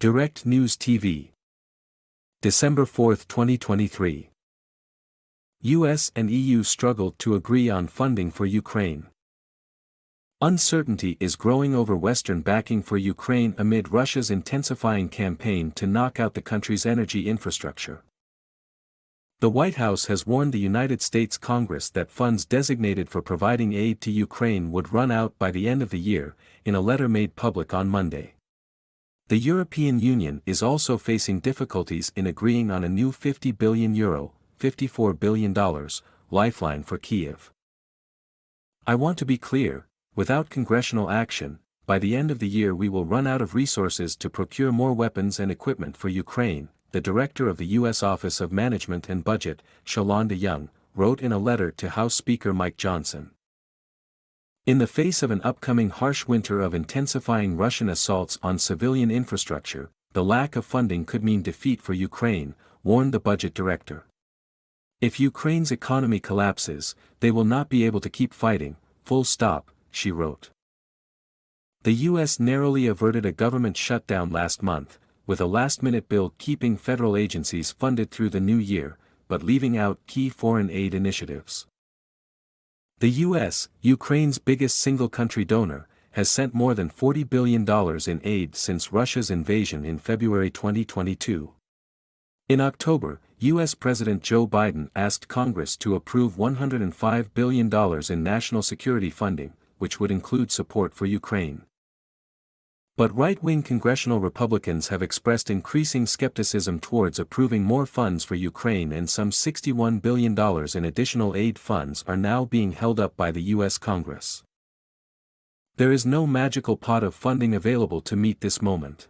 Direct News TV. December 4, 2023. US and EU struggled to agree on funding for Ukraine. Uncertainty is growing over Western backing for Ukraine amid Russia's intensifying campaign to knock out the country's energy infrastructure. The White House has warned the United States Congress that funds designated for providing aid to Ukraine would run out by the end of the year, in a letter made public on Monday. The European Union is also facing difficulties in agreeing on a new €50 billion, $54 billion, lifeline for Kyiv. I want to be clear, without congressional action, by the end of the year we will run out of resources to procure more weapons and equipment for Ukraine, the director of the U.S. Office of Management and Budget, Shalonda Young, wrote in a letter to House Speaker Mike Johnson. In the face of an upcoming harsh winter of intensifying Russian assaults on civilian infrastructure, the lack of funding could mean defeat for Ukraine, warned the budget director. If Ukraine's economy collapses, they will not be able to keep fighting, full stop, she wrote. The U.S. narrowly averted a government shutdown last month, with a last-minute bill keeping federal agencies funded through the new year, but leaving out key foreign aid initiatives. The U.S., Ukraine's biggest single-country donor, has sent more than $40 billion in aid since Russia's invasion in February 2022. In October, U.S. President Joe Biden asked Congress to approve $105 billion in national security funding, which would include support for Ukraine. But right-wing congressional Republicans have expressed increasing skepticism towards approving more funds for Ukraine, and some $61 billion in additional aid funds are now being held up by the U.S. Congress. There is no magical pot of funding available to meet this moment.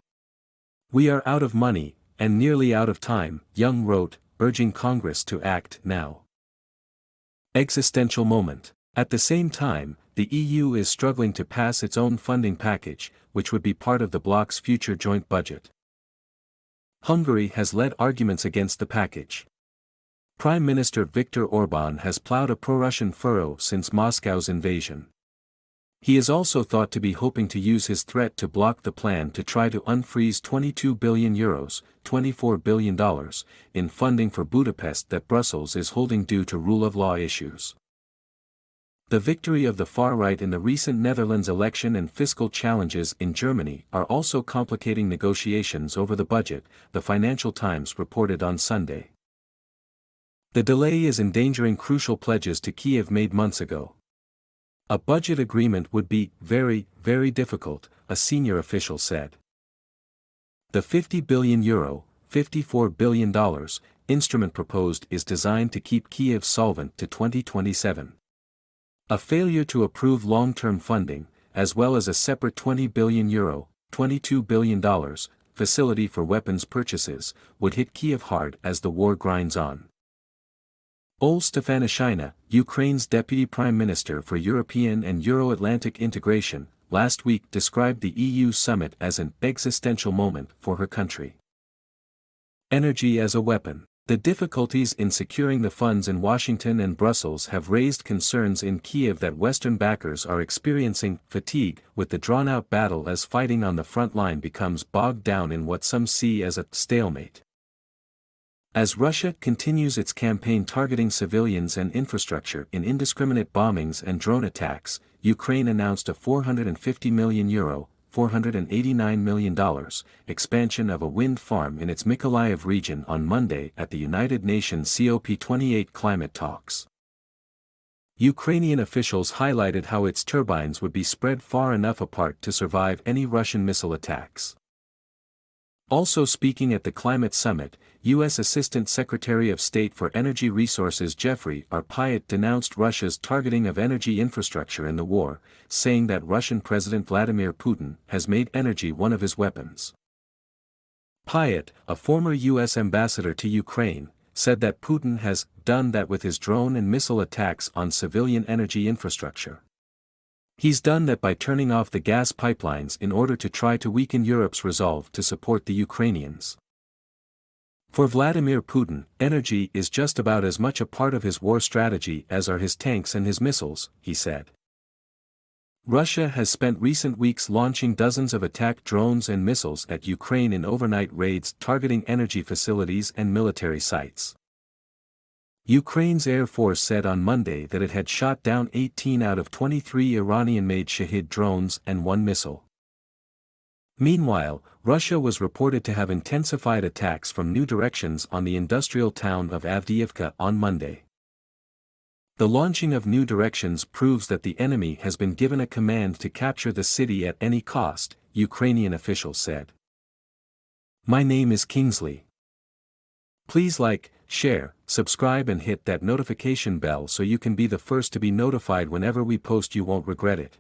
We are out of money, and nearly out of time, Young wrote, urging Congress to act now. Existential moment. At the same time, the EU is struggling to pass its own funding package, which would be part of the bloc's future joint budget. Hungary has led arguments against the package. Prime Minister Viktor Orbán has plowed a pro-Russian furrow since Moscow's invasion. He is also thought to be hoping to use his threat to block the plan to try to unfreeze €22 billion, $24 billion, in funding for Budapest that Brussels is holding due to rule of law issues. The victory of the far right in the recent Netherlands election and fiscal challenges in Germany are also complicating negotiations over the budget, the Financial Times reported on Sunday. The delay is endangering crucial pledges to Kyiv made months ago. A budget agreement would be very, very difficult, a senior official said. The €50 billion, $54 billion, instrument proposed is designed to keep Kyiv solvent to 2027. A failure to approve long-term funding, as well as a separate €20 billion, $22 billion, facility for weapons purchases, would hit Kyiv hard as the war grinds on. Ole Stefanishina, Ukraine's Deputy Prime Minister for European and Euro-Atlantic integration, last week described the EU summit as an existential moment for her country. Energy as a weapon. The difficulties in securing the funds in Washington and Brussels have raised concerns in Kyiv that Western backers are experiencing fatigue with the drawn-out battle as fighting on the front line becomes bogged down in what some see as a stalemate. As Russia continues its campaign targeting civilians and infrastructure in indiscriminate bombings and drone attacks, Ukraine announced a €450 million, $489 million, expansion of a wind farm in its Mykolaiv region on Monday at the United Nations COP28 climate talks. Ukrainian officials highlighted how its turbines would be spread far enough apart to survive any Russian missile attacks. Also speaking at the climate summit, U.S. Assistant Secretary of State for Energy Resources Jeffrey R. Pyatt denounced Russia's targeting of energy infrastructure in the war, saying that Russian President Vladimir Putin has made energy one of his weapons. Pyatt, a former U.S. ambassador to Ukraine, said that Putin has done that with his drone and missile attacks on civilian energy infrastructure. He's done that by turning off the gas pipelines in order to try to weaken Europe's resolve to support the Ukrainians. For Vladimir Putin, energy is just about as much a part of his war strategy as are his tanks and his missiles, he said. Russia has spent recent weeks launching dozens of attack drones and missiles at Ukraine in overnight raids targeting energy facilities and military sites. Ukraine's Air Force said on Monday that it had shot down 18 out of 23 Iranian-made Shahed drones and one missile. Meanwhile, Russia was reported to have intensified attacks from new directions on the industrial town of Avdiivka on Monday. The launching of new directions proves that the enemy has been given a command to capture the city at any cost, Ukrainian officials said. My name is Kingsley. Please like, share, subscribe and hit that notification bell so you can be the first to be notified whenever we post. You won't regret it.